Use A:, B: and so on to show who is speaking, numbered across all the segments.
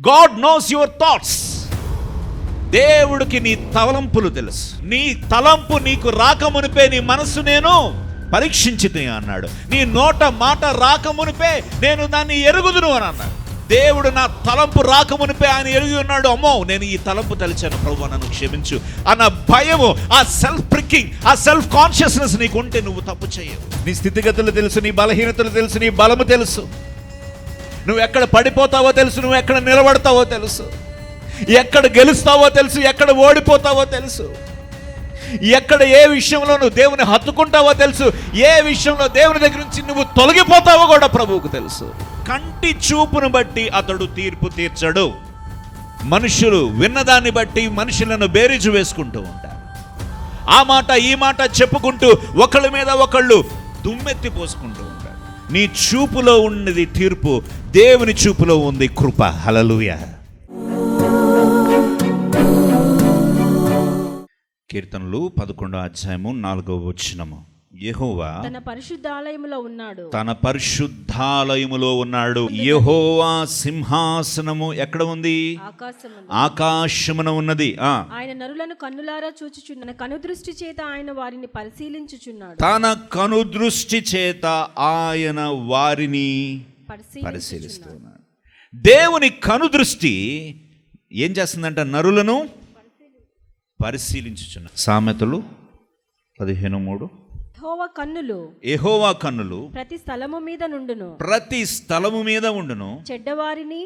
A: God knows your thoughts. దేవుడికి నీ తలంపులు తెలుసు. నీ తలంపు నీకు రాకమునిపే నీ మనస్సు నేను పరీక్షించితే అన్నాడు. నీ నోట మాట రాకమునిపే నేను దాన్ని ఎరుగుదును అని అన్నాడు. దేవుడు నా తలంపు రాకమునిపే ఆయన ఎరిగి ఉన్నాడు. అమ్మో, నేను ఈ తలంపు తలిచాను ప్రభువా, నన్ను క్షమించు అన్న భయము, ఆ సెల్ఫ్ ప్రికింగ్, ఆ సెల్ఫ్ కాన్షియస్నెస్ నీకు ఉంటే నువ్వు తప్పు చేయవు. నీ స్థితిగతులు తెలుసు, నీ బలహీనతలు తెలుసు, నీ బలము తెలుసు, నువ్వు ఎక్కడ పడిపోతావో తెలుసు, నువ్వు ఎక్కడ నిలబడతావో తెలుసు, ఎక్కడ గెలుస్తావో తెలుసు, ఎక్కడ ఓడిపోతావో తెలుసు, ఎక్కడ ఏ విషయంలో నువ్వు దేవుని హత్తుకుంటావో తెలుసు, ఏ విషయంలో దేవుని దగ్గర నుంచి నువ్వు తొలగిపోతావో కూడా ప్రభువుకు తెలుసు. కంటి చూపును బట్టి అతడు తీర్పు తీర్చడు. మనుషులు విన్నదాన్ని బట్టి మనుషులను బేరీజు వేసుకుంటూ ఉంటారు. ఆ మాట ఈ మాట చెప్పుకుంటూ ఒకళ్ళ మీద ఒకళ్ళు దుమ్మెత్తి పోసుకుంటూ ఉంటారు. నీ చూపులో ఉన్నది తీర్పు, దేవుని చూపులో ఉంది కృప. హల్లెలూయా. కీర్తనలు 11వ అధ్యాయము 4వ వచనము. యెహోవా
B: తన పరిశుద్ధాలయములో ఉన్నాడు.
A: తన పరిశుద్ధాలయములో ఉన్నాడు. యెహోవా సింహాసనము ఎక్కడ ఉంది? ఆకాశమున ఉన్నది.
B: ఆయన నరులను కన్నులారా చూచుచున్న కనుదృష్టి చేత ఆయన వారిని పరిశీలించుచున్నాడు.
A: తన కనుదృష్టి చేత ఆయన వారిని పరిశీలిస్తున్నాడు. దేవుని కనుదృష్టి ఏం చేస్తుందంట? నరులను పరిశీలించుచున్నాడు. సామెతలు 15:3.
B: యెహోవా కన్నులు
A: ప్రతి స్థలము మీద ఉండును, చెడ్డవారిని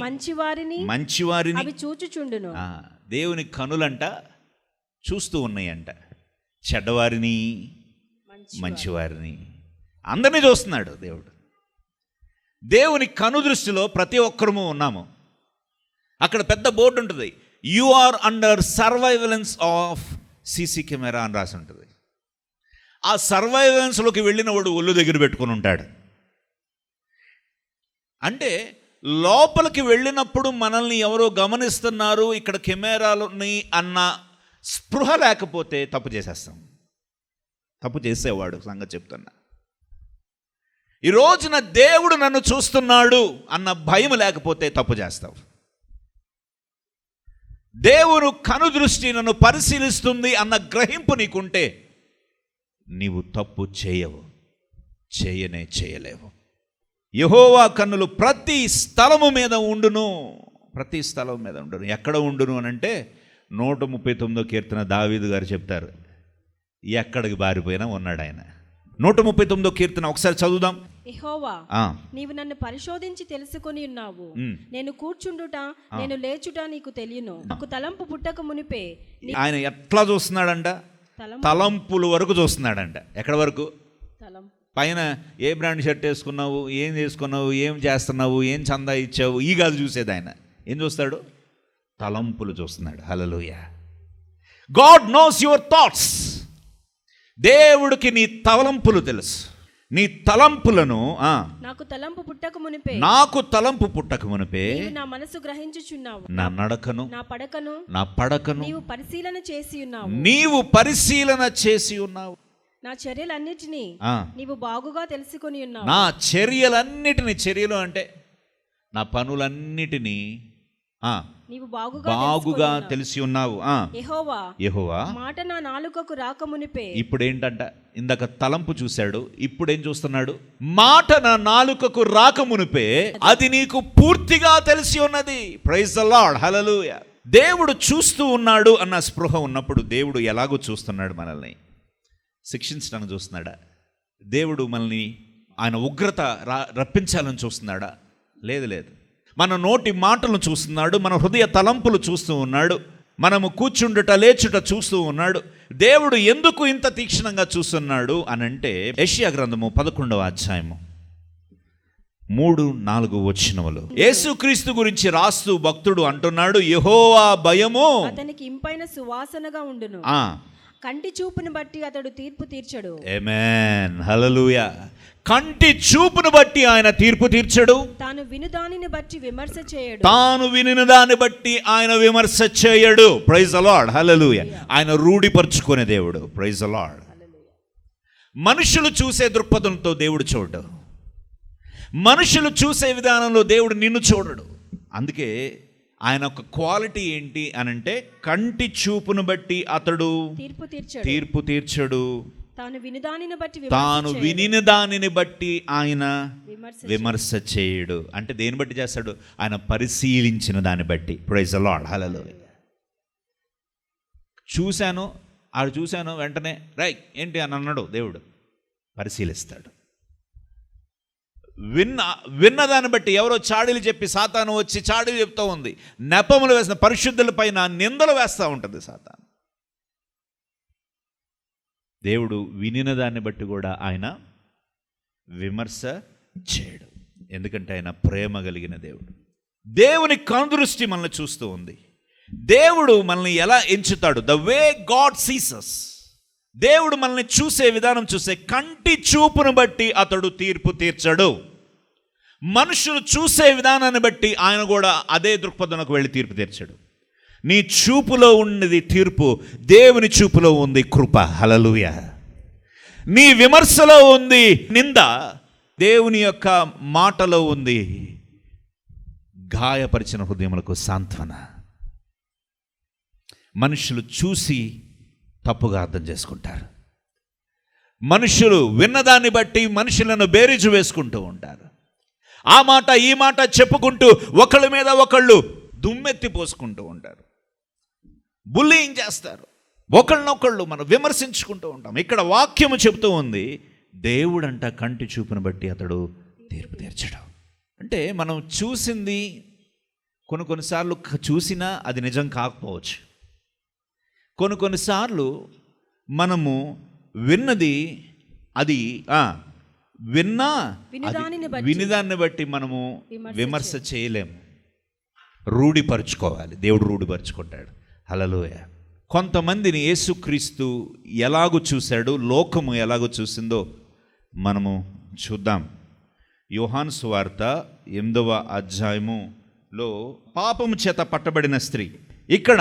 A: మంచివారిని
B: అవి చూచుచుండును.
A: దేవుని కనులంట చూస్తూ ఉన్నాయంట, చెడ్డవారిని మంచివారిని అందరినీ చూస్తున్నాడు దేవుడు. దేవుని కను దృష్టిలో ప్రతి ఒక్కరము ఉన్నాము. అక్కడ పెద్ద బోర్డు ఉంటుంది, you are under surveillance of CC camera అని రాసి ఉంటుంది. ఆ సర్వైలెన్స్లోకి వెళ్ళిన వాడు ఒళ్ళు దగ్గర పెట్టుకుని ఉంటాడు. అంటే లోపలికి వెళ్ళినప్పుడు మనల్ని ఎవరో గమనిస్తున్నారు, ఇక్కడ కెమెరాలని అన్న స్పృహ లేకపోతే తప్పు చేసేస్తాం. తప్పు చేసేవాడు సంగతి చెప్తున్నా. ఈ రోజున దేవుడు నన్ను చూస్తున్నాడు అన్న భయం లేకపోతే తప్పు చేస్తావు. దేవుడు కను దృష్టి నన్ను పరిశీలిస్తుంది అన్న గ్రహింపు నీకుంటే నీవు తప్పు చేయలేవు. యెహోవా కన్నులు ప్రతి స్థలము మీద ఉండును. ఎక్కడ ఉండును అని అంటే 139వ కీర్తన దావీదు గారు చెప్తారు, ఎక్కడికి బారిపోయినా ఉన్నాడు ఆయన. 139వ కీర్తన ఒకసారి చదువుదాం.
B: యెహోవా, నీవు నన్ను పరిశోధించి తెలుసుకొని ఉన్నావు. నేను కూర్చుండుట నేను లేచుట నీకు తెలియను. నాకు తలంపు పుట్టక మునిపే.
A: ఆయన ఎట్లా చూస్తున్నాడంట? తలంపుల వరకు చూస్తున్నాడంట. ఎక్కడ వరకు? పైన ఏ బ్రాండ్ షర్ట్ వేసుకున్నావు, ఏం చేసుకున్నావు, ఏం చేస్తున్నావు, ఏం చందా ఇచ్చావు, ఈ కాదు చూసేది. ఆయన ఏం చూస్తాడు? తలంపులు చూస్తున్నాడు. Hallelujah. God knows your thoughts. దేవుడికి నీ తలంపులు తెలుసు. నీ తలంపులను
B: నాకు తలంపు పుట్టక మునిపే నా మనసు గ్రహించుచున్నావు.
A: నా నడకను నా పడకను
B: నీవు
A: పరిశీలన చేసి ఉన్నావు.
B: నా చర్యలన్నిటినీ నీవు బాగుగా తెలుసుకొని ఉన్నావు.
A: నా చర్యలన్నిటిని, చర్యలు అంటే నా పనులన్నిటినీ
B: నీవు
A: బాగుగా తెలిసి ఉన్నావు.
B: యెహోవా మాట నా నాలుకకు రాకమునిపే.
A: ఇప్పుడు ఏంటంట? ఇందాక తలంపు చూశాడు, ఇప్పుడేం చూస్తున్నాడు? మాట నా నాలుకకు రాకమునిపే అది నీకు పూర్తిగా తెలిసి ఉన్నది. Praise the Lord. హల్లెలూయా. దేవుడు చూస్తూ ఉన్నాడు అన్న స్పృహ ఉన్నప్పుడు దేవుడు ఎలాగో చూస్తున్నాడు? మనల్ని శిక్షించడానికి చూస్తున్నాడా? దేవుడు మనల్ని ఆయన ఉగ్రత రప్పించాలని చూస్తున్నాడా? లేదు. మన నోటి మాటలను చూస్తున్నాడు, మన హృదయ తలంపులు చూస్తూ ఉన్నాడు, మనము కూర్చుండుట లేచుట చూస్తూ ఉన్నాడు. దేవుడు ఎందుకు ఇంత తీక్షణంగా చూస్తున్నాడు అని అంటే, యెషయా గ్రంథము 11వ అధ్యాయము 3-4 వచనములు యేసుక్రీస్తు గురించి రాస్తూ భక్తుడు అంటున్నాడు, యెహోవా భయము
B: అతనికి ఇంపైన సువాసనగా ఉండును. కంటి చూపును బట్టి అతడు తీర్పు తీర్చడు.
A: ఆమేన్. హల్లెలూయా. కంటి చూపును బట్టి ఆయన తీర్పు తీర్చడు.
B: తాను విను దానిని బట్టి ఆయన విమర్శ చేయడు.
A: Praise the Lord. హల్లెలూయా. ఆయన రూఢిపరుచుకునే దేవుడు. Praise the Lord. మనుషులు చూసే దృక్పథంతో దేవుడు చూడడు. మనుషులు చూసే విధానంలో దేవుడు నిన్ను చూడడు. అందుకే ఆయన ఒక క్వాలిటీ ఏంటి అనంటే కంటి చూపును బట్టి అతడు తీర్పు తీర్చడు, తాను వినిన దానిని బట్టి ఆయన విమర్శ చేయడు. అంటే దేని బట్టి చేస్తాడు? ఆయన పరిశీలించిన దాన్ని బట్టి. ప్రైజ్ ది లార్డ్, హల్లెలూయా. చూశాను వెంటనే రైట్ ఏంటి అని అన్నాడు దేవుడు, పరిశీలిస్తాడు. విన్నదాన్ని బట్టి ఎవరో చాడీలు చెప్పి సాతాను వచ్చి చాడీలు చెప్తూ ఉంది, నెపములు వేసిన పరిశుద్ధుల పైన నిందలు వేస్తూ ఉంటుంది సాతాను. దేవుడు వినిన దాన్ని బట్టి కూడా ఆయన విమర్శ చేయడు, ఎందుకంటే ఆయన ప్రేమ కలిగిన దేవుడు. దేవుని కనుదృష్టి మనల్ని చూస్తూ ఉంది. దేవుడు మనల్ని ఎలా ఎంచుతాడు? The way God sees us. దేవుడు మనల్ని చూసే విధానం చూసే కంటి చూపును బట్టి అతడు తీర్పు తీర్చడు. మనుషులు చూసే విధానాన్ని బట్టి ఆయన కూడా అదే దృక్పథంలోకి వెళ్ళి తీర్పు తీర్చడు. నీ చూపులో ఉన్నది తీర్పు, దేవుని చూపులో ఉంది కృప. హల్లెలూయా. నీ విమర్శలో ఉంది నింద, దేవుని యొక్క మాటలో ఉంది గాయపరిచిన హృదయములకు సాంత్వన. మనుషులు చూసి తప్పుగా అర్థం చేసుకుంటారు. మనుషులు విన్నదాన్ని బట్టి మనుషులను బేరీజు వేసుకుంటూ ఉంటారు. ఆ మాట ఈ మాట చెప్పుకుంటూ ఒకళ్ళ మీద ఒకళ్ళు దుమ్మెత్తి పోసుకుంటూ ఉంటారు, బుల్లింగ్ చేస్తారు, ఒకళ్ళనొకళ్ళు మనం విమర్శించుకుంటూ ఉంటాం. ఇక్కడ వాక్యము చెబుతూ ఉంది, దేవుడంట కంటి చూపును బట్టి అతడు తీర్పు తీర్చడం. అంటే మనం చూసింది కొన్నిసార్లు చూసినా అది నిజం కాకపోవచ్చు. కొన్నిసార్లు మనము విన్నది అది వినిదాన్ని బట్టి మనము విమర్శ చేయలేము, రూఢిపరుచుకోవాలి. దేవుడు రూఢిపరుచుకుంటాడు. హల్లెలూయా. కొంతమందిని యేసుక్రీస్తు ఎలాగూ చూశాడు, లోకము ఎలాగో చూసిందో మనము చూద్దాం. యోహాను సువార్త 8వ అధ్యాయములో పాపము చేత పట్టబడిన స్త్రీ, ఇక్కడ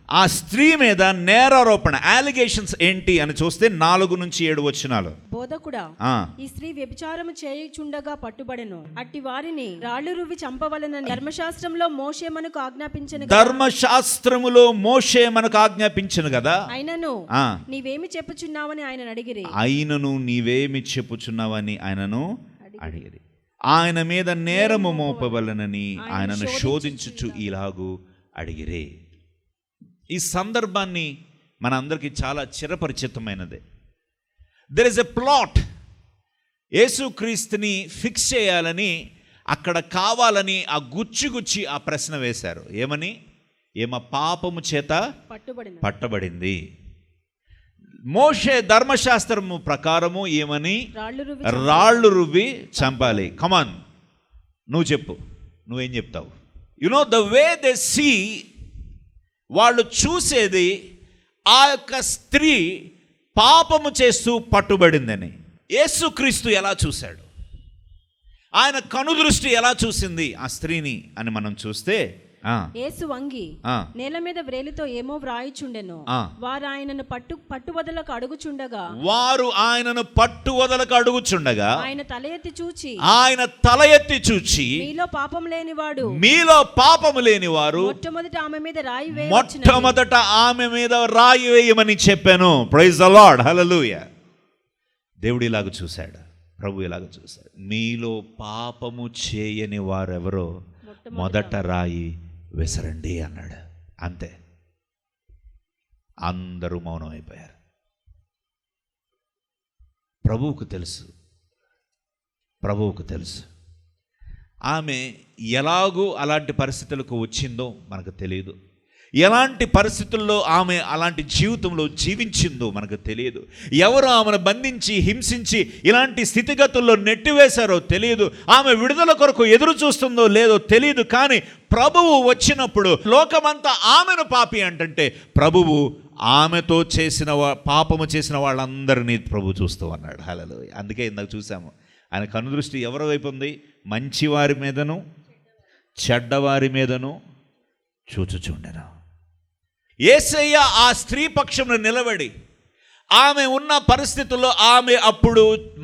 A: ఆ స్త్రీ మీద నేరారోపణ, అలిగేషన్స్ ఏంటి అని చూస్తే 4 నుంచి 7 వచనాలు.
B: బోధకుడా, ఈ స్త్రీ వ్యభిచారము చేయుచుండగా పట్టుబడెను, అట్టి వారిని రాళ్ళు రువ్వి చంపవలెనని ధర్మశాస్త్రంలో మోషే మనకు ఆజ్ఞాపించెను.
A: ధర్మశాస్త్రములో మోషే మనకు ఆజ్ఞాపించెను కదా.
B: ఆయనను నీవేమి చెప్పుచున్నావని ఆయన అడిగిరి.
A: ఆయనను అడిగిరి. ఆయన మీద నేరము మోపవలెనని ఆయనను శోధించుచు ఇలాగు అడిగిరే. ఈ సందర్భాన్ని మన అందరికీ చాలా చిరపరిచితమైనదే. There is a plot. యేసుక్రీస్తుని ఫిక్స్ చేయాలని అక్కడ కావాలని ఆ గుచ్చి ఆ ప్రశ్న వేశారు. ఏమని? పాపము చేత పట్టబడింది. మోషే ధర్మశాస్త్రము ప్రకారము ఏమని? రాళ్ళు రువ్వి చంపాలి. కమాన్, నువ్వు చెప్పు, నువ్వేం చెప్తావు? You know the way they see, వాళ్ళు చూసేది ఆ యొక్క స్త్రీ పాపము చేస్తూ పట్టుబడిందని. యేసుక్రీస్తు ఎలా చూశాడు, ఆయన కనుదృష్టి ఎలా చూసింది ఆ స్త్రీని అని మనం చూస్తే,
B: యేసు వంగి నేల మీద వ్రేలితో ఏమో వ్రాయిచుండెను. వారు ఆయనను పట్టువదలకు అడుగుచుండగా ఆయన తల ఎత్తి చూచి మీలో పాపము లేనివారు మొట్టమొదట ఆమె మీద రాయి వేయమని చెప్పాను. Praise the Lord, hallelujah. దేవుడు ఇలాగ చూశాడు, ప్రభు ఇలాగ చూశాడు. మీలో పాపము చేయని వారెవరో మొదట రాయి విసరండి అన్నాడు. అంతే, అందరూ మౌనం అయిపోయారు. ప్రభువుకు తెలుసు ఆమె ఎలాగూ అలాంటి పరిస్థితులకు వచ్చిందో మనకు తెలియదు. ఎలాంటి పరిస్థితుల్లో ఆమె అలాంటి జీవితంలో జీవించిందో మనకు తెలియదు. ఎవరు ఆమెను బంధించి హింసించి ఇలాంటి స్థితిగతుల్లో నెట్టివేశారో తెలియదు. ఆమె విడుదల కొరకు ఎదురు చూస్తుందో లేదో తెలియదు. కానీ ప్రభువు వచ్చినప్పుడు లోకమంతా ఆమెను పాపి అంటే ప్రభువు ఆమెతో పాపము చేసిన వాళ్ళందరినీ ప్రభు చూస్తూ అన్నాడు. హల్లెలూయా. అందుకే ఇందాక చూసాము, ఆయన కనుదృష్టి ఎవరి వైపు ఉంది? మంచివారి మీదను చెడ్డవారి మీదను చూచుచుండెను. యేసయ్య ఆ స్త్రీ పక్షంలో నిలబడి ఆమె ఉన్న పరిస్థితుల్లో ఆమె అప్పుడు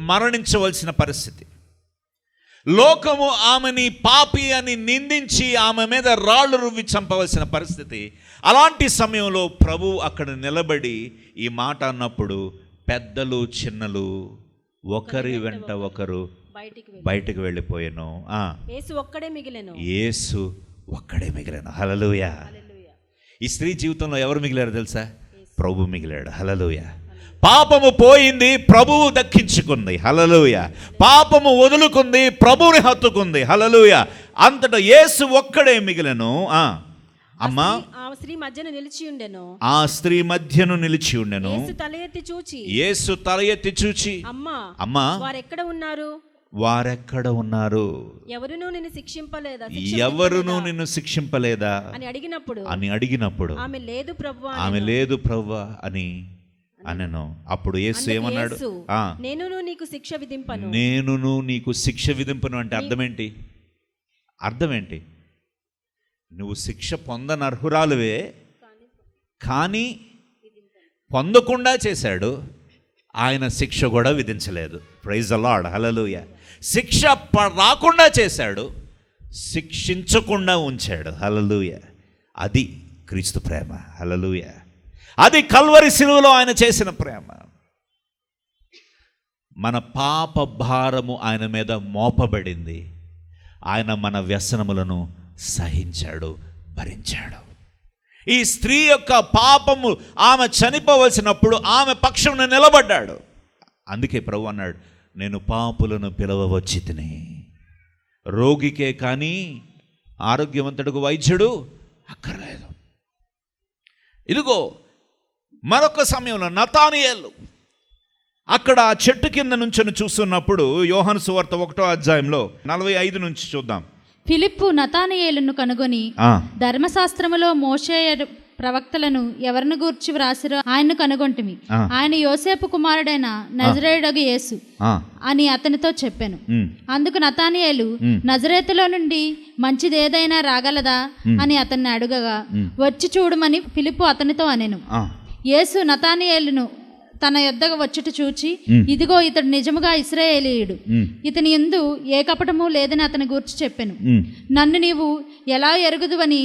B: మరణించవలసిన పరిస్థితి.
A: లోకము ఆమెని పాపి అని నిందించి ఆమె మీద రాళ్ళు రువ్వి చంపవలసిన పరిస్థితి. అలాంటి సమయంలో ప్రభు అక్కడ నిలబడి ఈ మాట అన్నప్పుడు పెద్దలు చిన్నలు ఒకరి వెంట ఒకరు బయటకు వెళ్ళిపోయాను.
C: యేసు ఒక్కడే మిగిలెను.
A: యేసు ఒక్కడే మిగిలాను. హల్లెలూయా. ఈ స్త్రీ జీవితంలో ఎవరు మిగిలారు తెలుసా? ప్రభు మిగిలాడు. హల్లెలూయా. పాపము పోయింది, ప్రభువు దక్కించుకుంది. హల్లెలూయా. పాపము వదులుకుంది, ప్రభువుని హత్తుకుంది. హల్లెలూయా. అంతటా యేసు ఒక్కడే మిగిలెను. అమ్మా,
C: ఆ స్త్రీ మధ్యన నిలిచి ఉండెను.
A: ఆ స్త్రీ మధ్యను నిలిచి ఉండెను.
C: యేసు తల ఎత్తి చూచి
A: అమ్మా
C: వారెక్కడ ఉన్నారు?
A: వారెక్కడ ఉన్నారు?
C: ఎవరునూ నిన్ను
A: శిక్షింపలేదా అని అడిగినప్పుడు
C: ఆమె
A: లేదు ప్రభువా అని అనెను. అప్పుడు యేసు ఏమన్నాడు?
C: నేనును నీకు శిక్ష విధింపను. అంటే అర్థం ఏంటి? నువ్వు శిక్ష పొందనర్హురాలువే, కానీ పొందకుండా చేశాడు. ఆయన శిక్ష కూడా విధించలేదు. Praise the Lord. హల్లెలూయా. శిక్ష రాకుండా చేశాడు, శిక్షించకుండా ఉంచాడు. హల్లెలూయా. అది క్రీస్తు ప్రేమ. హల్లెలూయా. అది కల్వరి శిలువలో ఆయన చేసిన ప్రేమ. మన పాప భారము ఆయన మీద మోపబడింది. ఆయన మన వ్యసనములను సహించాడు, భరించాడు. ఈ స్త్రీ యొక్క పాపము ఆమె చనిపోవలసినప్పుడు ఆమె పక్షమున నిలబడ్డాడు. అందుకే ప్రభు అన్నాడు, నేను పాపులను పిలవవచ్చి తిని, రోగికే కానీ ఆరోగ్యవంతుడికి వైద్యుడు అక్కర్లేదు. ఇదిగో మరొక సమయంలో నతానియేలు అక్కడ చెట్టు కింద నుంచొని చూస్తున్నప్పుడు, యోహాను సువార్త 1వ అధ్యాయంలో 45 నుంచి చూద్దాం.
D: ఫిలిప్పు నతానియేలును కనుగొని ధర్మశాస్త్రములో మోషే ప్రవక్తలను ఎవరిని గూర్చి వ్రాసిరో ఆయన్ను కనుగొంటిమి. ఆయన యోసేపు కుమారుడైన నజరేయుడగు యేసు అని అతనితో చెప్పాను. అందుకు నతానియేలు, నజరేతులో నుండి మంచిది ఏదైనా రాగలదా అని అతన్ని అడుగగా, వచ్చి చూడమని ఫిలిప్పు అతనితో అనెను. యేసు నతానియేలును తన యొద్దకు వచ్చుట చూచి, ఇదిగో ఇతడు నిజముగా ఇశ్రాయేలీయుడు, ఇతని యందు ఏ కపటము లేదని అతని గూర్చి చెప్పాను. నన్ను నీవు ఎలా ఎరుగుదువని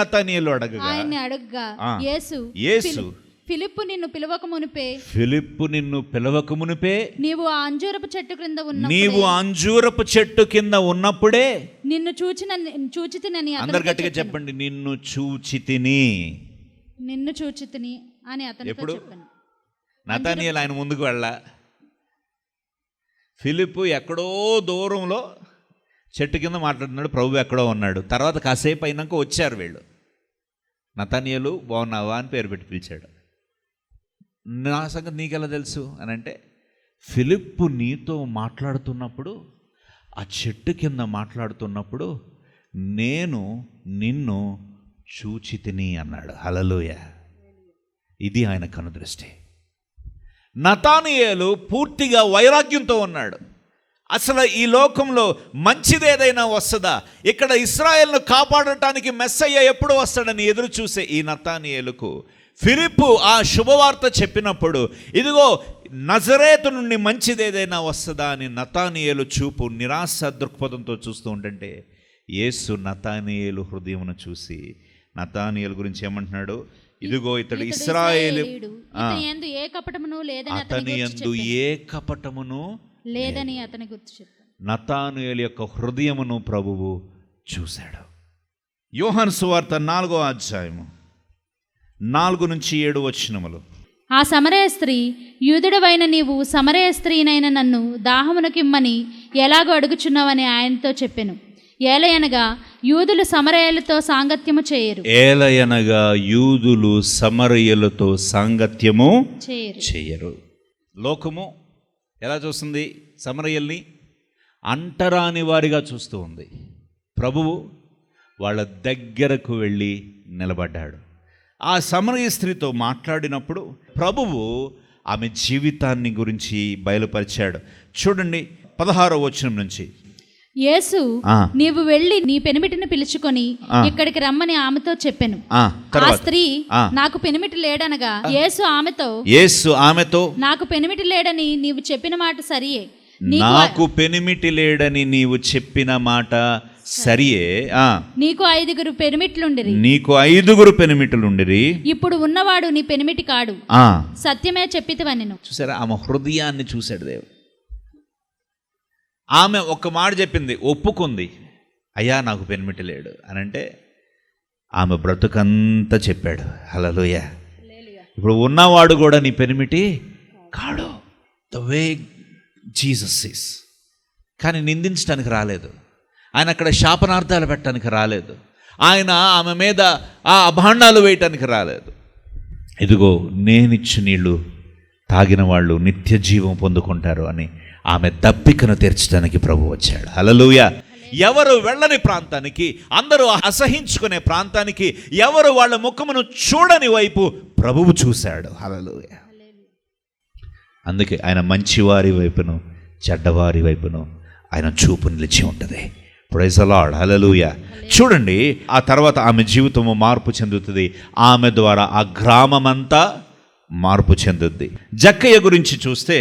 D: నతానియేలు అడగగా, ఆయన్ని అడగగా యేసు ఫిలిప్పు నిన్ను పిలవక మునిపే నీవు ఆ అంజూరపు చెట్టు క్రింద ఉన్నప్పుడే నిన్ను చూచితినని.
A: అందరు గట్టిగా చెప్పండి, నిన్ను చూచితిని
D: అని అతనితో చెప్పాను.
A: నతానియేలు ఆయన ముందుకు వెళ్ళ, ఫిలిప్పు ఎక్కడో దూరంలో చెట్టు కింద మాట్లాడుతున్నాడు, ప్రభు ఎక్కడో ఉన్నాడు. తర్వాత కాసేపు అయినాక వచ్చారు వీళ్ళు. నతానియేలు బాగున్నావా అని పేరు పెట్టి పిలిచాడు. నా సంగతి నీకెలా తెలుసు అని అంటే, ఫిలిప్పు నీతో మాట్లాడుతున్నప్పుడు, ఆ చెట్టు కింద మాట్లాడుతున్నప్పుడు నేను నిన్ను చూచితిని అన్నాడు. హల్లెలూయా. ఇది ఆయన కనుదృష్టి. నతానియేలు పూర్తిగా వైరాగ్యంతో ఉన్నాడు. అసలు ఈ లోకంలో మంచిదేదైనా వస్తుందా, ఇక్కడ ఇశ్రాయేలును కాపాడటానికి మెస్సయ్య ఎప్పుడు వస్తాడని ఎదురు చూసే ఈ నతానియేలుకు ఫిలిప్పు ఆ శుభవార్త చెప్పినప్పుడు, ఇదిగో నజరేతు నుండి మంచిదేదైనా వస్తుందా అని నతానియేలు చూపు నిరాశ దృక్పథంతో చూస్తూ ఉంటుంటే, యేసు నతానియేలు హృదయమును చూసి నతానియేలు గురించి ఏమంటున్నాడు? ఇదిగో ఇతడు ఇశ్రాయేలు, అతని యందు ఏ కపటమును లేదని అతని గురించి చెప్పాడు. నతానియేలు యొక్క హృదయమును ప్రభువు చూశాడు. యోహాను సువార్త 4వ అధ్యాయము 4 నుంచి 7 వచనములు.
D: ఆ సమరయ స్త్రీ, యూదుడవైన నీవు సమరయ స్త్రీనైన నన్ను దాహమునకిమ్మని ఎలాగో అడుగుచున్నావని ఆయనతో చెప్పెను. ఏలయనగా యూదులు సమరయులతో సాంగత్యము
A: చేయరు. లోకము ఎలా చూస్తుంది? సమరయుల్ని అంటరాని వారిగా చూస్తూ ఉంది. ప్రభువు వాళ్ళ దగ్గరకు వెళ్ళి నిలబడ్డాడు. ఆ సమరయ స్త్రీతో మాట్లాడినప్పుడు ప్రభువు ఆమె జీవితాన్ని గురించి బయలుపరిచాడు. చూడండి 16వ వచనం నుంచి.
D: యేసు, నీవు వెళ్ళి నీ పెనిమిటిని పిలుచుకొని ఇక్కడికి రమ్మని ఆమెతో చెప్పెను. ఆ స్త్రీ, నాకు పెనిమిటి లేడనగా యేసు ఆమెతో, నాకు పెనిమిటి లేడని నీవు చెప్పిన మాట సరియే,
C: నాకు పెనిమిటి లేడని నీవు చెప్పిన మాట సరియే.
D: నీకు 5 పెనిమిట్లుండిరి.
C: నీకు 5 పెనిమిట్లుండిరి.
D: ఇప్పుడు ఉన్నవాడు నీ పెనిమిటి కాడు, సత్యమే చెప్పితివనెను.
C: చూసారా, ఆమె హృదయాన్ని చూశాడు దేవుడు. ఆమె ఒక్క మాట చెప్పింది, ఒప్పుకుంది, అయ్యా నాకు పెనిమిటి లేడు అని. అంటే ఆమె బ్రతుకంతా చెప్పాడు. హల్లెలూయ. ఇప్పుడు ఉన్నవాడు కూడా నీ పెనిమిటి కాడు. The way Jesus is. కానీ నిందించడానికి రాలేదు ఆయన, అక్కడ శాపనార్థాలు పెట్టడానికి రాలేదు ఆయన, ఆమె మీద ఆ అభాండాలు వేయటానికి రాలేదు. ఇదిగో నేనిచ్చు నీళ్లు తాగిన వాళ్ళు నిత్య జీవం పొందుకుంటారు అని ఆమె దప్పికను తీర్చడానికి ప్రభు వచ్చాడు. హల్లెలూయా. ఎవరు వెళ్ళని ప్రాంతానికి, అందరూ అసహించుకునే ప్రాంతానికి, ఎవరు వాళ్ళ ముఖమును చూడని వైపు ప్రభువు చూశాడు. హల్లెలూయా. అందుకే ఆయన మంచివారి వైపును చెడ్డవారి వైపును ఆయన చూపు నిలిచి ఉంటుంది. Praise the Lord. హల్లెలూయా. చూడండి, ఆ తర్వాత ఆమె జీవితము మార్పు చెందుతుంది. ఆమె ద్వారా ఆ గ్రామమంతా మార్పు చెందుద్ది. జక్కయ్య గురించి చూస్తే,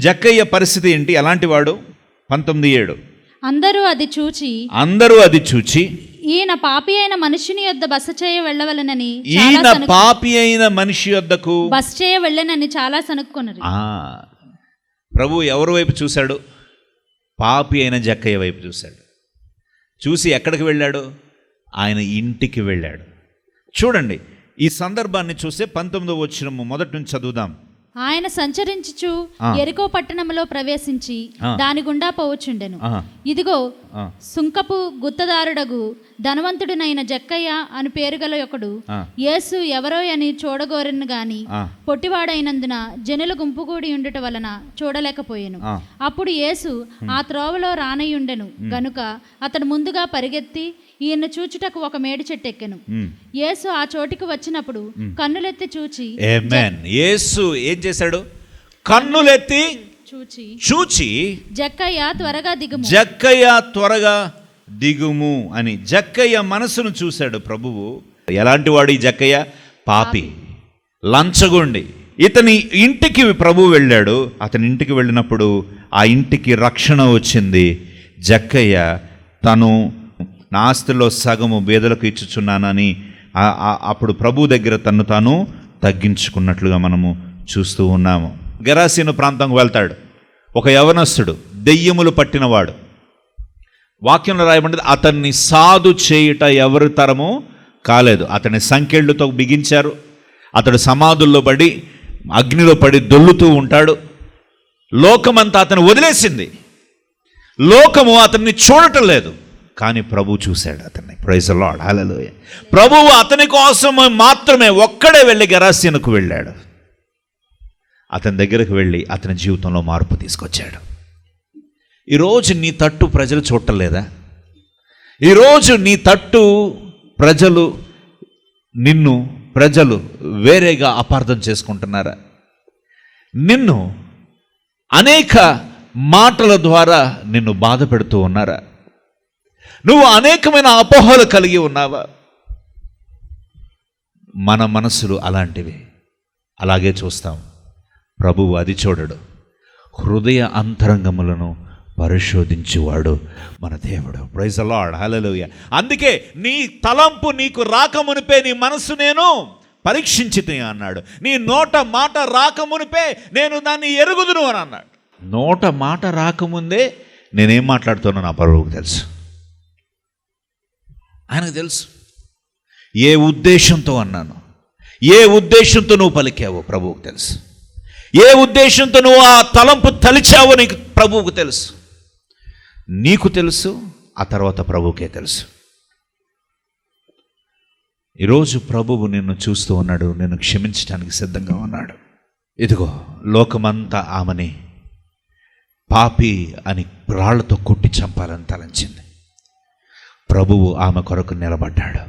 C: జక్కయ్య పరిస్థితి ఏంటి, ఎలాంటి వాడు? 19:7.
D: అందరూ అది చూచి ఈయన పాపి అయిన మనుషుని యొద్ద బస చేయ వెళ్ళవలెనని,
C: ఈయన పాపి అయిన మనిషి యొద్దకు
D: బస చేయ వెళ్ళనని చాలా సనుక్కున్నారు.
C: ప్రభు ఎవరి వైపు చూశాడు? పాపి అయిన జక్కయ్య వైపు చూశాడు. చూసి ఎక్కడికి వెళ్ళాడు? ఆయన ఇంటికి వెళ్ళాడు. చూడండి, ఈ సందర్భాన్ని చూస్తే 19వ వచనం మొదటి నుంచి చదువుదాం.
D: ఆయన సంచరించుచు యెరికో పట్టణంలో ప్రవేశించి దాని గుండా పోవచ్చుండెను. ఇదిగో సుంకపు గుత్తదారుడగు ధనవంతుడినైన జక్కయ్య అని పేరుగల ఒకడు యేసు ఎవరో అని చూడగోరెను గాని పొట్టివాడైనందున జనుల గుంపుగూడి ఉండుట వలన చూడలేకపోయాను. అప్పుడు యేసు ఆ త్రోవలో రానయ్యుండెను గనుక అతడు ముందుగా పరిగెత్తి ఈయన చూచుటకు ఒక మేడి చెట్టు ఎక్కెను. యేసు ఆ చోటికి వచ్చినప్పుడు కన్నులెత్తి చూచి,
C: యేసు ఏం చేశాడు? కన్నులెత్తి చూచి
D: జక్కయ్య త్వరగా దిగుము,
C: జక్కయ్య త్వరగా దిగుము అని జక్కయ్య మనసును చూశాడు ప్రభువు. ఎలాంటి వాడు ఈ జక్కయ్య? పాపి, లంచగొండి. ఇతని ఇంటికి ప్రభు వెళ్ళాడు. అతని ఇంటికి వెళ్ళినప్పుడు ఆ ఇంటికి రక్షణ వచ్చింది. జక్కయ్య తను నా ఆస్తిలో సగము బేదలకు ఇచ్చుచున్నానని అప్పుడు ప్రభు దగ్గర తను తాను తగ్గించుకున్నట్లుగా మనము చూస్తూ ఉన్నాము. గెరాసీను ప్రాంతంకు వెళ్తాడు. ఒక యవనస్తుడు, దెయ్యములు పట్టినవాడు. వాక్యంలో రాయబడింది, అతన్ని సాధు చేయుట ఎవరి తరము కాలేదు. అతని సంకెళ్ళుతో బిగించారు. అతడు సమాధుల్లో పడి అగ్నిలో పడి దొల్లుతూ ఉంటాడు. లోకమంతా అతను వదిలేసింది. లోకము అతన్ని చూడటం లేదు. కానీ ప్రభు చూశాడు అతన్ని. Praise the Lord. హల్లెలూయా. ప్రభువు అతని కోసం మాత్రమే ఒక్కడే వెళ్ళి గెరాసీనుకు వెళ్ళాడు. అతని దగ్గరకు వెళ్ళి అతని జీవితంలో మార్పు తీసుకొచ్చాడు. ఈరోజు నీ తట్టు ప్రజలు చూడటం లేదా? ఈరోజు నీ తట్టు ప్రజలు వేరేగా అపార్థం చేసుకుంటున్నారా? నిన్ను అనేక మాటల ద్వారా నిన్ను బాధ పెడుతూ ఉన్నారా? నువ్వు అనేకమైన అపోహలు కలిగి ఉన్నావా? మన మనసులు అలాంటివి, అలాగే చూస్తాం. ప్రభువు అది చూడడు. హృదయ అంతరంగములను పరిశోధించువాడు మన దేవుడు. Praise the Lord. హల్లెలూయా. అందుకే నీ తలంపు నీకు రాకమునిపే నీ మనసు నేను పరీక్షించితే అన్నాడు. నీ నోట మాట రాకమునిపే నేను దాన్ని ఎరుగుదును అని అన్నాడు. నోట మాట రాకముందే నేనేం మాట్లాడుతున్నాను నా ప్రభువుకు తెలుసు. ఆయనకు తెలుసు. ఏ ఉద్దేశంతో అన్నాను, ఏ ఉద్దేశంతో నువ్వు పలికావో ప్రభువుకు తెలుసు. ఏ ఉద్దేశంతో నువ్వు ఆ తలంపు తలిచావో నీకు ప్రభువుకు తెలుసు. నీకు తెలుసు, ఆ తర్వాత ప్రభువుకే తెలుసు. ఈరోజు ప్రభువు నిన్ను చూస్తూ ఉన్నాడు, నిన్ను క్షమించడానికి సిద్ధంగా ఉన్నాడు. ఇదిగో లోకమంతా ఆమెని పాపి అని రాళ్లతో కొట్టి చంపాలని తలంచింది. ప్రభువు ఆమె కొరకు నిలబడ్డాడు.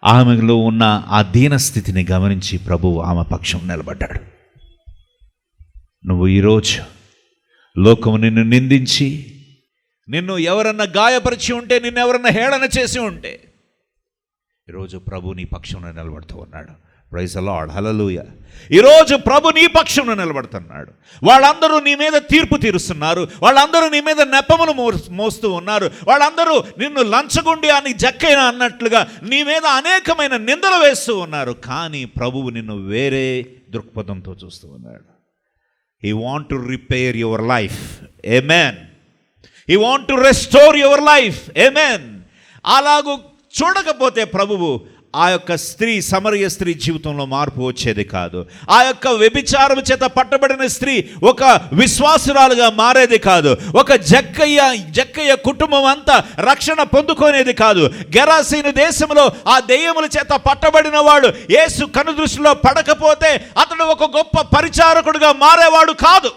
C: ఆమెలో ఉన్న ఆ దీనస్థితిని గమనించి ప్రభువు ఆమె పక్షం నిలబడ్డాడు. నువ్వు ఈరోజు లోకము నిన్ను నిందించి, నిన్ను ఎవరన్నా గాయపరిచి ఉంటే, నిన్ను ఎవరన్నా హేళన చేసి ఉంటే, ఈరోజు ప్రభు నీ పక్షంలో నిలబడుతూ ఉన్నాడు. ప్రైజ్ ది లార్డ్, హల్లెలూయా. ఈరోజు ప్రభు నీ పక్షంలో నిలబడుతున్నాడు. వాళ్ళందరూ నీ మీద తీర్పు తీరుస్తున్నారు, వాళ్ళందరూ నీ మీద నెపములు మోస్తూ ఉన్నారు, వాళ్ళందరూ నిన్ను లంచగొండి అని జక్కైనా అన్నట్లుగా నీ మీద అనేకమైన నిందలు వేస్తూ ఉన్నారు. కానీ ప్రభువు నిన్ను వేరే దృక్పథంతో చూస్తూ ఉన్నాడు. He want to repair your life. Amen. He want to restore your life. Amen. అలాగూ చూడకపోతే ప్రభువు ఆ యొక్క స్త్రీ, సమరయ స్త్రీ జీవితంలో మార్పు వచ్చేది కాదు. ఆ యొక్క వ్యభిచారం చేత పట్టబడిన స్త్రీ ఒక విశ్వాసురాలుగా మారేది కాదు. ఒక జక్కయ్య కుటుంబం అంతా రక్షణ పొందుకునేది కాదు. గెరాసీను దేశంలో ఆ దెయ్యముల చేత పట్టబడిన వాడు యేసు కనుదృష్టిలో పడకపోతే అతడు ఒక గొప్ప పరిచారకుడిగా మారేవాడు కాదు.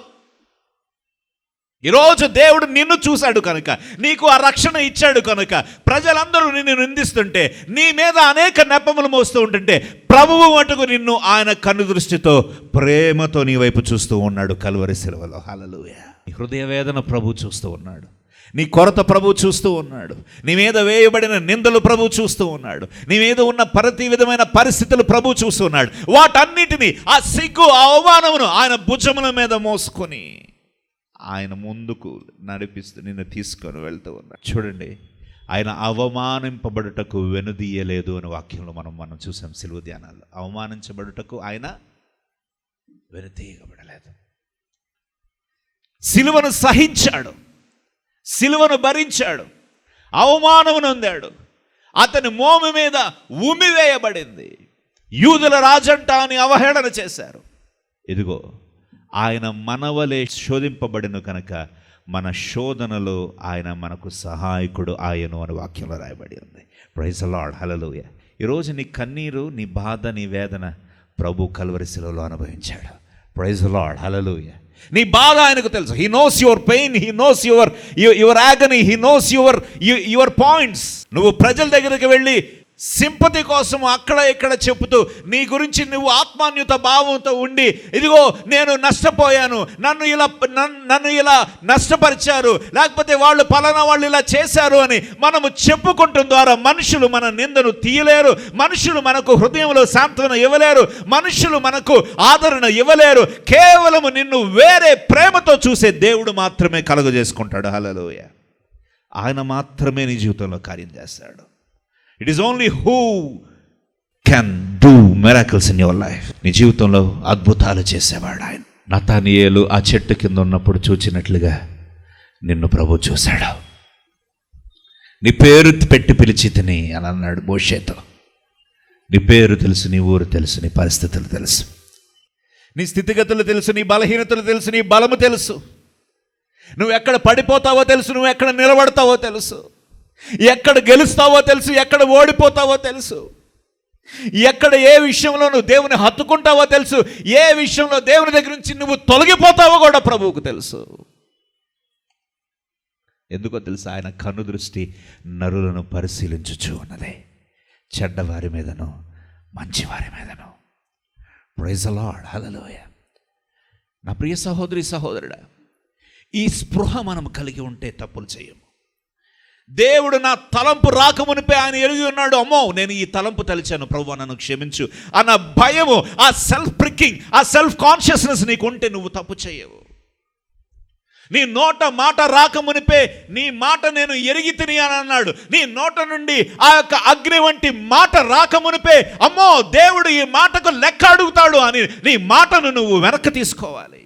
C: ఈరోజు దేవుడు నిన్ను చూశాడు కనుక, నీకు ఆ రక్షణ ఇచ్చాడు కనుక, ప్రజలందరూ నిన్ను నిందిస్తుంటే, నీ మీద అనేక నెపములు మోస్తూ ఉంటుంటే, ప్రభువు మటుకు నిన్ను ఆయన కన్ను దృష్టితో ప్రేమతో నీ వైపు చూస్తూ ఉన్నాడు కల్వరి శిలువలో. హల్లెలూయా. నీ హృదయ వేదన ప్రభు చూస్తూ ఉన్నాడు, నీ కొరత ప్రభు చూస్తూ ఉన్నాడు, నీ మీద వేయబడిన నిందలు ప్రభు చూస్తూ ఉన్నాడు, నీ మీద ఉన్న ప్రతి విధమైన పరిస్థితులు ప్రభు చూస్తూ ఉన్నాడు. వాటన్నిటినీ, ఆ సిగ్గు, ఆ అవమానమును ఆయన భుజముల మీద మోసుకొని ఆయన ముందుకు నడిపిస్తూ నిన్ను తీసుకొని వెళ్తూ ఉన్నాడు. చూడండి, ఆయన అవమానింపబడుటకు వెనుదీయలేదు అని వాక్యంలో మనం చూసాం. సిలువ ధ్యానాల్లో అవమానించబడుటకు ఆయన వెనుదీయబడలేదు. సిలువను సహించాడు, సిలువను భరించాడు, అవమానమును పొందాడు. అతని మోము మీద ఉమివేయబడింది. యూదుల రాజంట అని అవహేళన చేశారు. ఇదిగో ఆయన మనవలే శోధింపబడిన కనుక మన శోధనలో ఆయన మనకు సహాయకుడు ఆయను అని వాక్యంలో రాయబడి ఉంది. ప్రైజ్ ది లార్డ్, హల్లెలూయా. ఈరోజు నీ కన్నీరు, నీ బాధ, నీ వేదన ప్రభు కల్వరి శిలువలో అనుభవించాడు. ప్రైజ్ ది లార్డ్, హల్లెలూయా. నీ బాధ ఆయనకు తెలుసు. He knows your pain, he knows your agony, he knows your points. నువ్వు ప్రజల దగ్గరికి వెళ్ళి సింపతి కోసం అక్కడ ఇక్కడ చెబుతూ నీ గురించి నువ్వు ఆత్మాన్యుత భావంతో ఉండి, ఇదిగో నేను నష్టపోయాను, నన్ను ఇలా నష్టపరిచారు, లేకపోతే వాళ్ళు ఇలా చేశారు అని మనము చెప్పుకుంటం ద్వారా మనుషులు మన నిందను తీయలేరు, మనుషులు మనకు హృదయంలో సాంత్వన ఇవ్వలేరు, మనుషులు మనకు ఆదరణ ఇవ్వలేరు. కేవలము నిన్ను వేరే ప్రేమతో చూసే దేవుడు మాత్రమే కలుగజేసుకుంటాడు. హల్లెలూయా. ఆయన మాత్రమే నీ జీవితంలో కార్యం చేస్తాడు. It is only who can do miracles in your life. నీ జీవితంలో అద్భుతాలు చేసేవాడు ఆయన. నతానియేలు ఆ చెట్టు కింద ఉన్నప్పుడు చూచినట్లుగా నిన్ను ప్రభు చూశాడు. నీ పేరు పెట్టి పిలిచి తిని అని అన్నాడు మోషేతో. నీ పేరు తెలుసు, నీ ఊరు తెలుసు, నీ పరిస్థితులు తెలుసు, నీ స్థితిగతులు తెలుసు, నీ బలహీనతలు తెలుసు, నీ బలము తెలుసు, నువ్వు ఎక్కడ పడిపోతావో తెలుసు, నువ్వు ఎక్కడ నిలబడతావో తెలుసు, ఎక్కడ గెలుస్తావో తెలుసు, ఎక్కడ ఓడిపోతావో తెలుసు, ఎక్కడ ఏ విషయంలో నువ్వు దేవుని హత్తుకుంటావో తెలుసు, ఏ విషయంలో దేవుని దగ్గర నుంచి నువ్వు తొలగిపోతావో కూడా ప్రభువుకు తెలుసు. ఎందుకో తెలుసు? ఆయన కన్ను దృష్టి నరులను పరిశీలించుచు ఉన్నది, చెడ్డవారి మీదను మంచివారి మీదను. ప్రైజ్ ది లార్డ్, హల్లెలూయా. నా ప్రియ సహోదరి సహోదరుడా, ఈ స్పృహ మనం కలిగి ఉంటే తప్పులు చేయము. దేవుడు నా తలంపు రాకమునిపై ఆయన ఎరిగి ఉన్నాడు. అమ్మో, నేను ఈ తలంపు తలిచాను, ప్రభువా నన్ను క్షమించు అన్న భయము, ఆ సెల్ఫ్ ప్రికింగ్, ఆ సెల్ఫ్ కాన్షియస్నెస్ నీకు ఉంటే నువ్వు తప్పు చేయవు. నీ నోట మాట రాకమునిపే నీ మాట నేను ఎరిగి తిని అని అన్నాడు. నీ నోట నుండి ఆ యొక్క అగ్ని వంటి మాట రాకమునిపే అమ్మో దేవుడు ఈ మాటకు లెక్క అడుగుతాడు అని నీ మాటను నువ్వు వెనక్కి తీసుకోవాలి.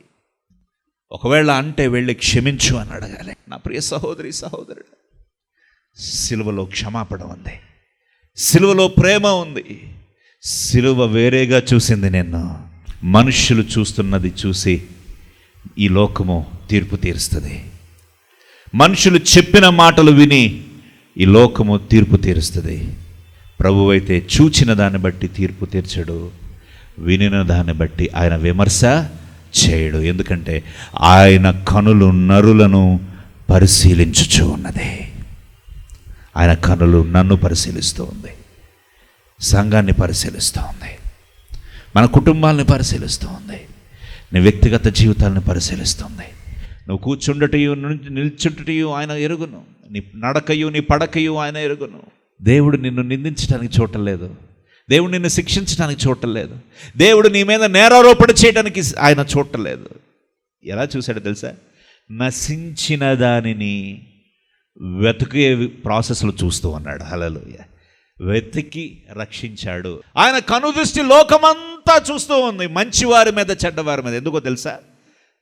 C: ఒకవేళ అంటే వెళ్ళి క్షమించు అని అడగాలి. నా ప్రియ సహోదరి సహోదరుడు, సిలువలో క్షమాపణ ఉంది, సిలువలో ప్రేమ ఉంది. సిలువ వేరేగా చూసింది నిన్ను. మనుష్యులు చూస్తున్నది చూసి ఈ లోకము తీర్పు తీరుస్తుంది. మనుషులు చెప్పిన మాటలు విని ఈ లోకము తీర్పు తీరుస్తుంది. ప్రభువైతే చూచిన దాన్ని బట్టి తీర్పు తీర్చడు, వినిన దాన్ని బట్టి ఆయన విమర్శ చేయడు. ఎందుకంటే ఆయన కనులు నరులను పరిశీలించుచు ఉన్నది. ఆయన కనులు నన్ను పరిశీలిస్తూ ఉంది, సంఘాన్ని పరిశీలిస్తూ ఉంది, మన కుటుంబాలని పరిశీలిస్తూ ఉంది, నీ వ్యక్తిగత జీవితాలను పరిశీలిస్తుంది. నువ్వు కూర్చుండటయు నిల్చుంటయు ఆయన ఎరుగును, నీ నడకయు నీ పడకయు ఆయన ఎరుగును. దేవుడు నిన్ను నిందించడానికి చూడలేదు,
B: దేవుడు నిన్ను శిక్షించడానికి చూడటం లేదు. దేవుడు నీ మీద నేరారోపణ చేయడానికి ఆయన చూడటం లేదు. ఎలా చూశాడో తెలుసా? నశించిన దానిని వెతికే ప్రాసెస్లో చూస్తూ ఉన్నాడు. హల్లెలూయా. వెతికి రక్షించాడు. ఆయన కనుదృష్టి లోకమంతా చూస్తూ ఉంది, మంచివారి మీద చెడ్డవారి మీద. ఎందుకో తెలుసా?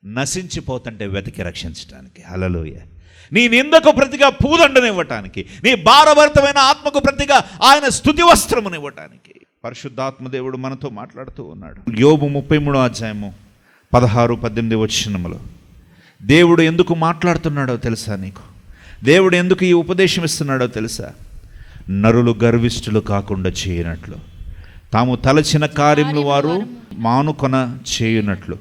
B: నశించిపోతుంటే వెతికి రక్షించడానికి. హల్లెలూయా. నీ నిందకు ప్రతిగా పూదండనివ్వటానికి, నీ భారభరితమైన ఆత్మకు ప్రతిగా ఆయన స్తుతి వస్త్రమునివ్వటానికి పరిశుద్ధాత్మ దేవుడు మనతో మాట్లాడుతూ ఉన్నాడు. యోబు 33వ అధ్యాయము 16-18 వచనములో దేవుడు ఎందుకు మాట్లాడుతున్నాడో తెలుసా నీకు? దేవుడు ఎందుకు ఈ ఉపదేశం ఇస్తున్నాడో తెలుసా? నరులు గర్విష్ఠులు కాకుండా చేయనట్లు, తాము తలచిన కార్యములు వారు మానుకొన చేయునట్లు,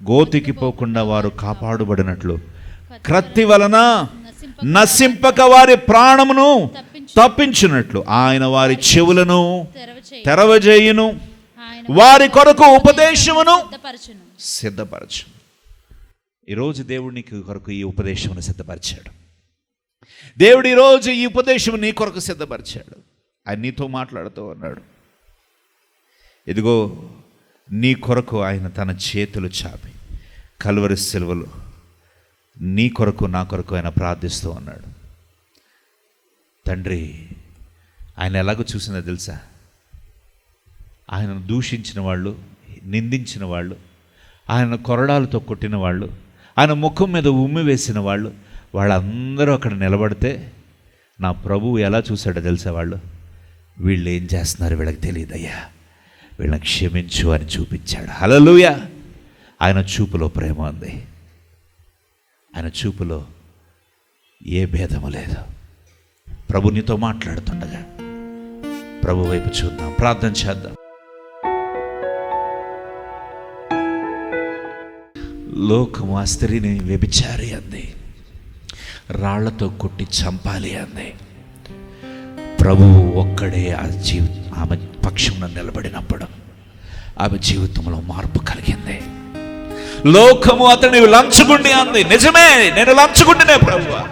B: గోతికి పోకుండా వారు కాపాడుబడినట్లు, క్రత్తి వలన నశింపక వారి ప్రాణమును తప్పించున్నట్లు ఆయన వారి చెవులను తెరవజేయును, వారి కొరకు ఉపదేశమును సిద్ధపరచు. ఈరోజు దేవుడు నీకు కొరకు ఈ ఉపదేశమును సిద్ధపరిచాడు. దేవుడు ఈరోజు ఈ ఉపదేశం నీ కొరకు సిద్ధపరిచాడు. ఆయన నీతో మాట్లాడుతూ ఉన్నాడు. ఇదిగో నీ కొరకు ఆయన తన చేతులు చాపి కల్వరి సిలువలో నీ కొరకు నా కొరకు ఆయన ప్రార్థిస్తూ ఉన్నాడు. తండ్రి ఆయన ఎలాగో చూసిందో తెలుసా? ఆయనను దూషించిన వాళ్ళు, నిందించిన వాళ్ళు, ఆయన కొరడాలతో కొట్టిన వాళ్ళు, ఆయన ముఖం మీద ఉమ్మి వేసిన వాళ్ళు, వాళ్ళందరూ అక్కడ నిలబడితే నా ప్రభువు ఎలా చూశాడో తెలుసా? వీళ్ళు ఏం చేస్తున్నారు వీళ్ళకి తెలియదయ్యా, వీళ్ళని క్షమించు అని చూపించాడు. హల్లెలూయా. ఆయన చూపులో ప్రేమ ఉంది. ఆయన చూపులో ఏ భేదము లేదు. ప్రభు నీతో మాట్లాడుతుండగా ప్రభు వైపు చూద్దాం, ప్రార్థన చేద్దాం. లోకము ఆ స్త్రీని వ్యభిచారి అంది, రాళ్లతో కొట్టి చంపాలి అంది. ప్రభువు ఒక్కడే ఆమె పక్షంలో నిలబడినప్పుడు ఆమె జీవితంలో మార్పు కలిగింది. లోకము అతన్ని లంచగొండి అంది. నిజమే, నేను లంచగొండినే ప్రభువా.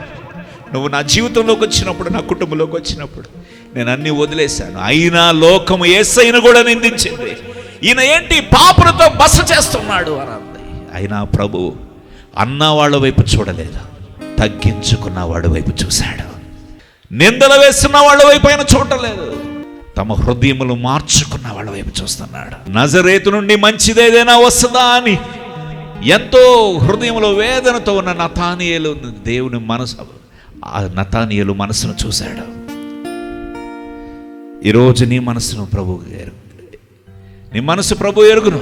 B: నువ్వు నా జీవితంలోకి వచ్చినప్పుడు, నా కుటుంబంలోకి వచ్చినప్పుడు నేను అన్ని వదిలేశాను. అయినా లోకము యేసయ్యను కూడా నిందించింది. ఈయన ఏంటి పాపులతో బస చేస్తున్నాడు అని అంది. అయినా ప్రభు అన్న వాళ్ళ వైపు చూడలేదు, తగ్గించుకున్న వాడి వైపు చూశాడు. నిందలు వేస్తున్న వాళ్ళ వైపు ఆయన చూడలేదు, తమ హృదయములు మార్చుకున్న వాళ్ళ వైపు చూస్తున్నాడు. నజరేతు నుండి మంచిదేదైనా వస్తుందా అని ఎంతో హృదయంలో వేదనతో ఉన్న నతానియేలు దేవుని మనసు, ఆ నతానియేలు మనసును చూశాడు. ఈరోజు నీ మనసును ప్రభు నీ మనసు ప్రభు ఎరుగును.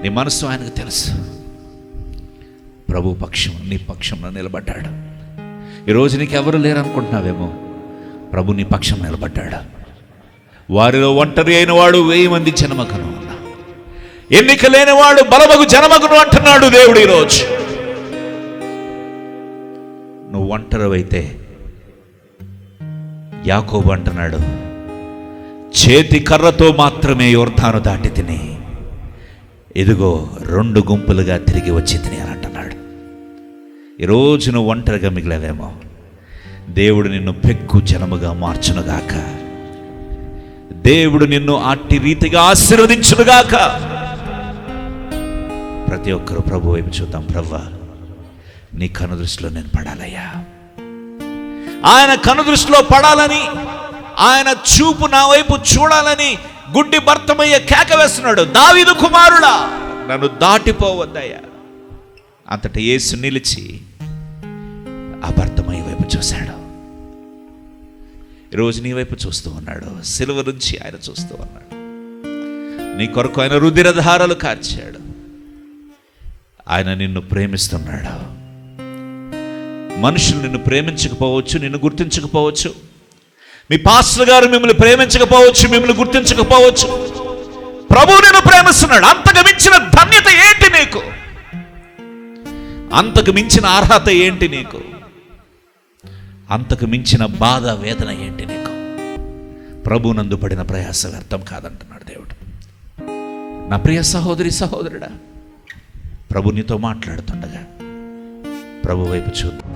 B: నీ మనసు ఆయనకు తెలుసు. ప్రభు పక్షం నీ పక్షంలో నిలబడ్డాడు. ఈరోజు నీకు ఎవరు లేరనుకుంటున్నావేమో, ప్రభు నీ పక్షం నిలబడ్డాడు. వారిలో ఒంటరి అయిన వాడు 1000 మంది జనమగను, ఎన్నిక లేనివాడు బలమగు జనమగను అంటున్నాడు దేవుడు. ఈరోజు నువ్వు ఒంటరివైతే యాకోబు అంటున్నాడు, చేతి కర్రతో మాత్రమే యోర్దాను దాటి తిని ఇదిగో 2 గుంపులుగా తిరిగి వచ్చి తిని అని అంటున్నాడు. ఈరోజు నువ్వు ఒంటరిగా మిగిలేవేమో, దేవుడు నిన్ను పెక్కు జనముగా మార్చునుగాక. దేవుడు నిన్ను అట్టి రీతిగా ఆశీర్వదించునుగాక. ప్రతి ఒక్కరు ప్రభు వైపు చూద్దాం. ప్రభువా, నీ కనుదృష్టిలో నేను పడాలయ్యా. ఆయన కనుదృష్టిలో పడాలని, ఆయన చూపు నా వైపు చూడాలని గుడ్డి భర్తమయ్య కేక వేస్తున్నాడు, దావీదు కుమారుడా నన్ను దాటిపోవద్దయ్యా. అంతటా యేసు నిలిచి ఆ భర్తమయ్య వైపు చూశాడు. ఈరోజు నీ వైపు చూస్తూ ఉన్నాడు. సిలువ నుంచి ఆయన చూస్తూ ఉన్నాడు. నీ కొరకు ఆయన రుధిరధారలు కార్చాడు. ఆయన నిన్ను ప్రేమిస్తున్నాడు. మనుషులు నిన్ను ప్రేమించకపోవచ్చు, నిన్ను గుర్తించకపోవచ్చు. మీ పాస్టర్ గారు మిమ్మల్ని ప్రేమించకపోవచ్చు, మిమ్మల్ని గుర్తించకపోవచ్చు. ప్రభువు నిన్ను ప్రేమిస్తున్నాడు. అంతకు మించిన ధన్యత ఏంటి నీకు? అంతకు మించిన అర్హత ఏంటి నీకు? అంతకు మించిన బాధ వేదన ఏంటి నీకు? ప్రభు నందు పడిన ప్రయాస వ్యర్థం కాదంటున్నాడు దేవుడు. నా ప్రియ సహోదరి సహోదరుడా, ప్రభు నీతో మాట్లాడుతుండగా ప్రభు వైపు చూద్దాం.